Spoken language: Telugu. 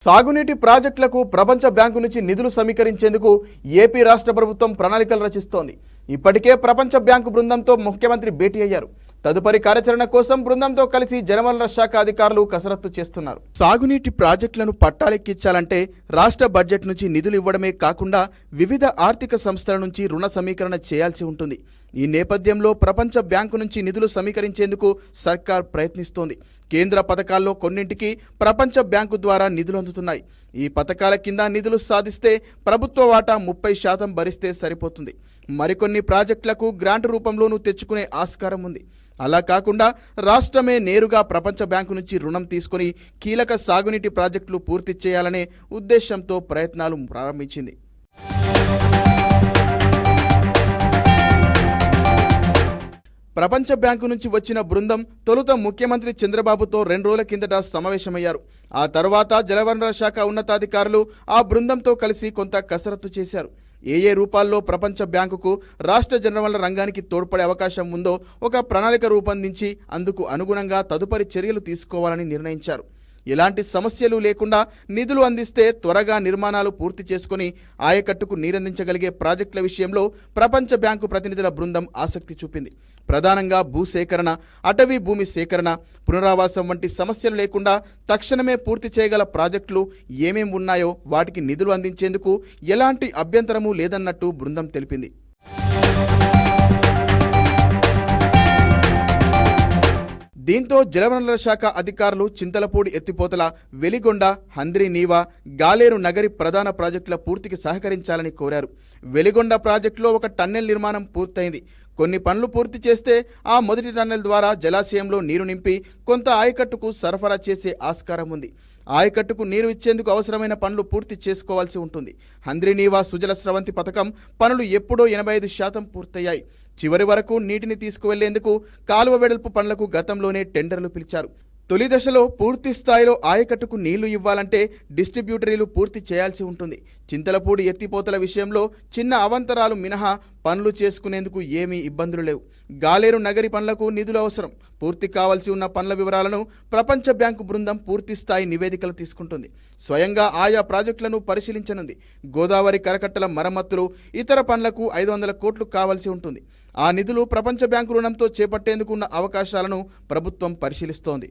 సాగునీటి ప్రాజెక్టులకు ప్రపంచ బ్యాంకు నుంచి నిధులు సమీకరించేందుకు ఏపీ రాష్ట్ర ప్రభుత్వం ప్రణాళికలు రచిస్తోంది. ఇప్పటికే ప్రపంచ బ్యాంకు బృందంతో ముఖ్యమంత్రి భేటీ అయ్యారు. తదుపరి కార్యాచరణ కోసం బృందంతో కలిసి జలవనరుల శాఖ అధికారులు కసరత్తు చేస్తున్నారు. సాగునీటి ప్రాజెక్టులను పట్టాలెక్కించాలంటే రాష్ట్ర బడ్జెట్ నుంచి నిధులు ఇవ్వడమే కాకుండా వివిధ ఆర్థిక సంస్థల నుంచి రుణ సమీకరణ చేయాల్సి ఉంటుంది. ఈ నేపథ్యంలో ప్రపంచ బ్యాంకు నుంచి నిధులు సమీకరించేందుకు సర్కార్ ప్రయత్నిస్తోంది. కేంద్ర పథకాల్లో కొన్నింటికి ప్రపంచ బ్యాంకు ద్వారా నిధులు అందుతున్నాయి. ఈ పథకాల కింద నిధులు సాధిస్తే ప్రభుత్వ వాటా 30% భరిస్తే సరిపోతుంది. మరికొన్ని ప్రాజెక్టులకు గ్రాంట్ రూపంలోనూ తెచ్చుకునే ఆస్కారం ఉంది. అలా కాకుండా రాష్ట్రమే నేరుగా ప్రపంచ బ్యాంకు నుంచి రుణం తీసుకుని కీలక సాగునీటి ప్రాజెక్టులు పూర్తి చేయాలనే ఉద్దేశంతో ప్రయత్నాలు ప్రారంభించింది. ప్రపంచ బ్యాంకు నుంచి వచ్చిన బృందం తొలుత ముఖ్యమంత్రి చంద్రబాబుతో 2 రోజుల కిందట సమావేశమయ్యారు. ఆ తర్వాత జలవనరుల శాఖ ఉన్నతాధికారులు ఆ బృందంతో కలిసి కొంత కసరత్తు చేశారు. ఏ రూపాల్లో ప్రపంచ బ్యాంకుకు రాష్ట్ర జలవనరుల రంగానికి తోడ్పడే అవకాశం ఉందో ఒక ప్రణాళిక రూపొందించి అందుకు అనుగుణంగా తదుపరి చర్యలు తీసుకోవాలని నిర్ణయించారు. ఎలాంటి సమస్యలు లేకుండా నిధులు అందిస్తే త్వరగా నిర్మాణాలు పూర్తి చేసుకుని ఆయకట్టుకు నీరందించగలిగే ప్రాజెక్టుల విషయంలో ప్రపంచ బ్యాంకు ప్రతినిధుల బృందం ఆసక్తి చూపింది. ప్రధానంగా భూసేకరణ, అటవీ భూమి సేకరణ, పునరావాసం వంటి సమస్యలు లేకుండా తక్షణమే పూర్తి చేయగల ప్రాజెక్టులు ఏమేం ఉన్నాయో వాటికి నిధులు అందించేందుకు ఎలాంటి అభ్యంతరమూ లేదన్నట్టు బృందం తెలిపింది. దీంతో జలవనరుల శాఖ అధికారులు చింతలపూడి ఎత్తిపోతల, వెలిగొండ, హంద్రీనీవా, గాలేరు నగరి ప్రధాన ప్రాజెక్టుల పూర్తికి సహకరించాలని కోరారు. వెలిగొండ ప్రాజెక్టులో ఒక టన్నెల్ నిర్మాణం పూర్తయింది. కొన్ని పనులు పూర్తి చేస్తే ఆ మొదటి టన్నెల్ ద్వారా జలాశయంలో నీరు నింపి కొంత ఆయకట్టుకు సరఫరా చేసే ఆస్కారం ఉంది. ఆయకట్టుకు నీరు ఇచ్చేందుకు అవసరమైన పనులు పూర్తి చేసుకోవాల్సి ఉంటుంది. హంద్రీనీవా సుజల స్రవంతి పథకం పనులు ఎప్పుడో 85% పూర్తయ్యాయి. చివరి వరకు నీటిని తీసుకువెళ్లేందుకు కాలువ వెడల్పు పనులకు గతంలోనే టెండర్లు పిలిచారు. తొలి దశలో పూర్తి స్థాయిలో ఆయకట్టుకు నీళ్లు ఇవ్వాలంటే డిస్ట్రిబ్యూటరీలు పూర్తి చేయాల్సి ఉంటుంది. చింతలపూడి ఎత్తిపోతల విషయంలో చిన్న అవాంతరాలు మినహా పనులు చేసుకునేందుకు ఏమీ ఇబ్బందులు లేవు. గాలేరు నగరి పనులకు నిధులు అవసరం. పూర్తి కావాల్సి ఉన్న పనుల వివరాలను ప్రపంచ బ్యాంకు బృందం పూర్తి స్థాయి నివేదికలు తీసుకుంటుంది. స్వయంగా ఆయా ప్రాజెక్టులను పరిశీలించనుంది. గోదావరి కరకట్టల మరమ్మతులు, ఇతర పనులకు 500 కోట్లు కావాల్సి ఉంటుంది. ఆ నిధులు ప్రపంచ బ్యాంకు రుణంతో చేపట్టేందుకు ఉన్న అవకాశాలను ప్రభుత్వం పరిశీలిస్తోంది.